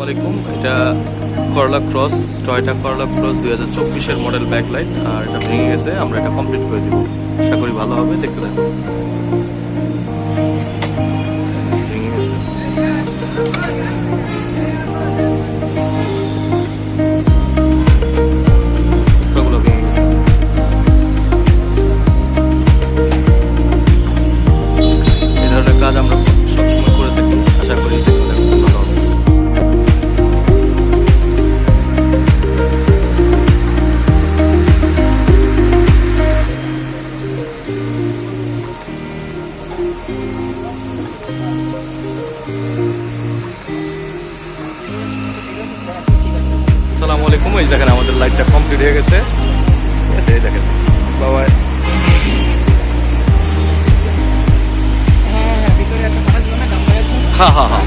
আলাইকুম। এটা করলা ক্রস, টয়োটা করলা ক্রস 2024-এর মডেল ব্যাকলাইট, আর এটা ভেঙে গেছে। আমরা এটা কমপ্লিট করে দিব, আশা করি ভালো হবে। দেখতে দেখো, ভেঙে গেছে। সবগুলো ভেঙে গেছে। এই ধরনের কাজ আমরা সবসময় করে থাকি, আশা করি দেখতে দেখো ভালো হবে। আসসালামু আলাইকুম। এই দেখেন আমাদের লাইটটা কমপ্লিট হয়ে গেছে। ঠিক আছে, এই দেখেন বাবা। হ্যাঁ হ্যাঁ হ্যাঁ,